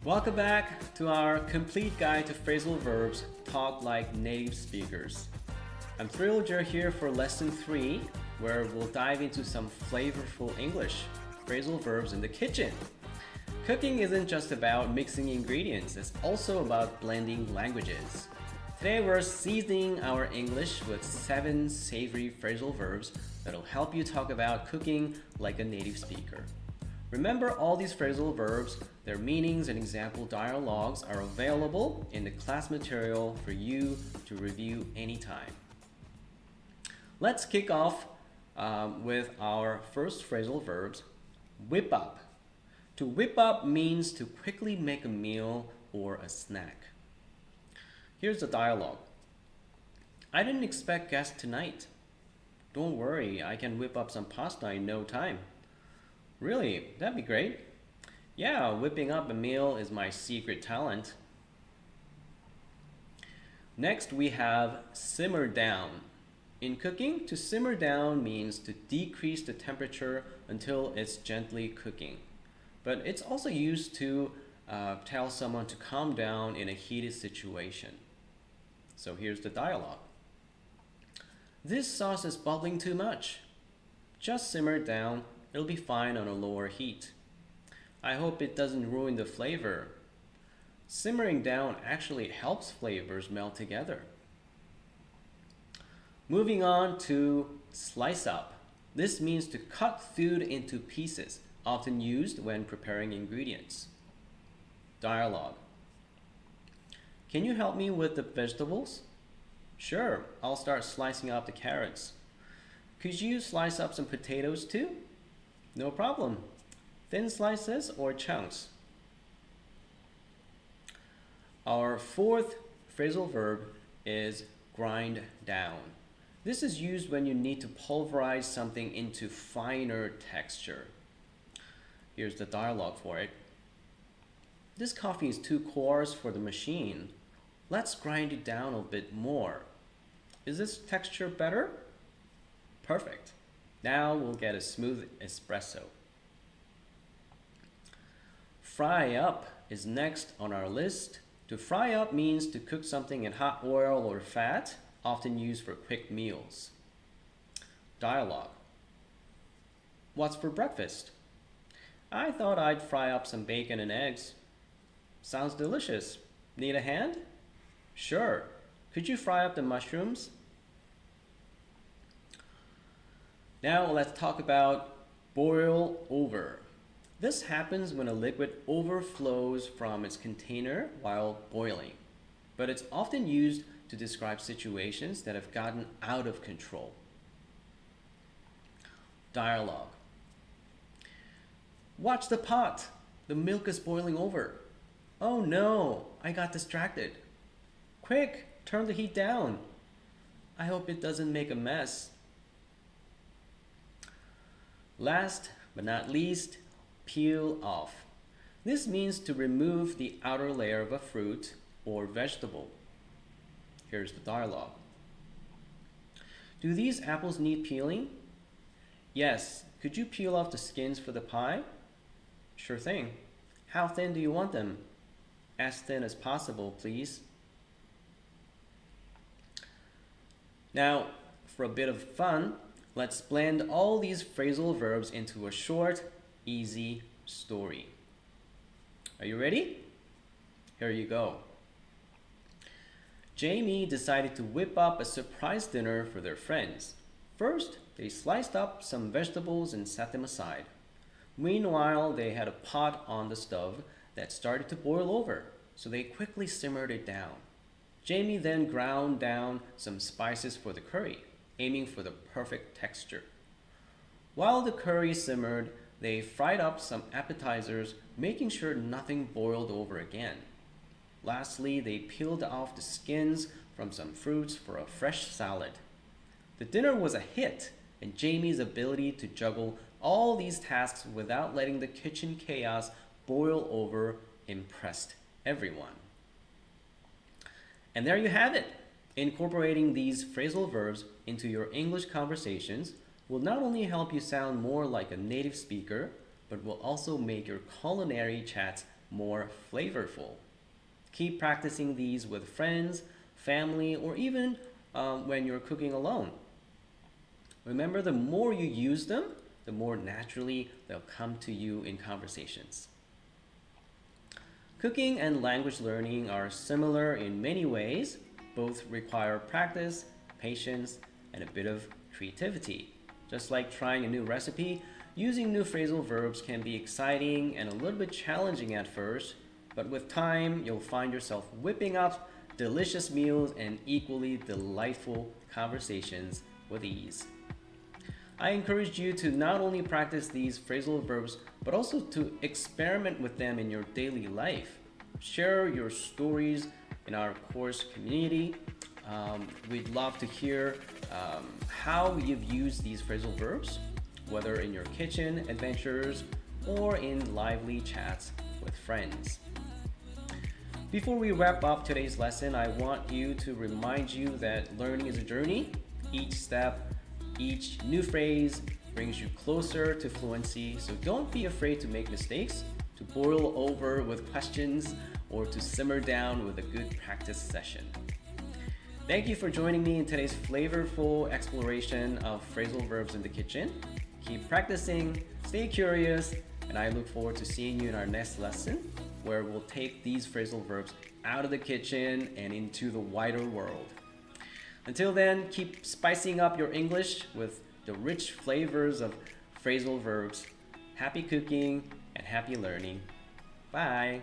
Welcome back to our complete guide to phrasal verbs, talk like native speakers. I'm thrilled you're here for lesson 3, where we'll dive into some flavorful English, phrasal verbs in the kitchen. Cooking isn't just about mixing ingredients, it's also about blending languages. Today we're seasoning our English with 7 savory phrasal verbs that'll help you talk about cooking like a native speaker. Remember, all these phrasal verbs, their meanings and example dialogues are available in the class material for you to review anytime. Let's kick off with our first phrasal verbs, whip up. To whip up means to quickly make a meal or a snack. Here's the dialogue. I didn't expect guests tonight. Don't worry, I can whip up some pasta in no time. Really? That'd be great. Yeah, whipping up a meal is my secret talent. Next, we have simmer down. In cooking, to simmer down means to decrease the temperature until it's gently cooking. But it's also used to tell someone to calm down in a heated situation. So here's the dialogue. This sauce is bubbling too much. Just simmer it down. It'll be fine on a lower heat. I hope it doesn't ruin the flavor. Simmering down actually helps flavors melt together. Moving on to slice up. This means to cut food into pieces, often used when preparing ingredients. Dialogue. Can you help me with the vegetables? Sure, I'll start slicing up the carrots. Could you slice up some potatoes too? No problem. Thin slices or chunks. Our fourth phrasal verb is grind down. This is used when you need to pulverize something into finer texture. Here's the dialogue for it. This coffee is too coarse for the machine. Let's grind it down a bit more. Is this texture better? Perfect. Now we'll get a smooth espresso. Fry up is next on our list. To fry up means to cook something in hot oil or fat, often used for quick meals. Dialogue. What's for breakfast? I thought I'd fry up some bacon and eggs. Sounds delicious. Need a hand? Sure. Could you fry up the mushrooms? Now let's talk about boil over. This happens when a liquid overflows from its container while boiling, but it's often used to describe situations that have gotten out of control. Dialogue. Watch the pot. The milk is boiling over. Oh no, I got distracted. Quick, turn the heat down. I hope it doesn't make a mess. Last but not least, peel off. This means to remove the outer layer of a fruit or vegetable. Here's the dialogue. Do these apples need peeling? Yes. Could you peel off the skins for the pie? Sure thing. How thin do you want them? As thin as possible, please. Now, for a bit of fun, let's blend all these phrasal verbs into a short, easy story. Are you ready? Here you go. Jamie decided to whip up a surprise dinner for their friends. First, they sliced up some vegetables and set them aside. Meanwhile, they had a pot on the stove that started to boil over, so they quickly simmered it down. Jamie then ground down some spices for the curry, aiming for the perfect texture. While the curry simmered, they fried up some appetizers, making sure nothing boiled over again. Lastly, they peeled off the skins from some fruits for a fresh salad. The dinner was a hit, and Jamie's ability to juggle all these tasks without letting the kitchen chaos boil over impressed everyone. And there you have it. Incorporating these phrasal verbs into your English conversations will not only help you sound more like a native speaker, but will also make your culinary chats more flavorful. Keep practicing these with friends, family, or even when you're cooking alone. Remember, the more you use them, the more naturally they'll come to you in conversations. Cooking and language learning are similar in many ways. Both require practice, patience, and a bit of creativity. Just like trying a new recipe, using new phrasal verbs can be exciting and a little bit challenging at first, but with time, you'll find yourself whipping up delicious meals and equally delightful conversations with ease. I encourage you to not only practice these phrasal verbs, but also to experiment with them in your daily life. Share your stories in our course community. We'd love to hear how you've used these phrasal verbs, whether in your kitchen adventures or in lively chats with friends. Before we wrap up today's lesson, I want to remind you that learning is a journey. Each step, each new phrase brings you closer to fluency, so don't be afraid to make mistakes, to boil over with questions, or to simmer down with a good practice session. Thank you for joining me in today's flavorful exploration of phrasal verbs in the kitchen. Keep practicing, stay curious, and I look forward to seeing you in our next lesson, where we'll take these phrasal verbs out of the kitchen and into the wider world. Until then, keep spicing up your English with the rich flavors of phrasal verbs. Happy cooking and happy learning. Bye.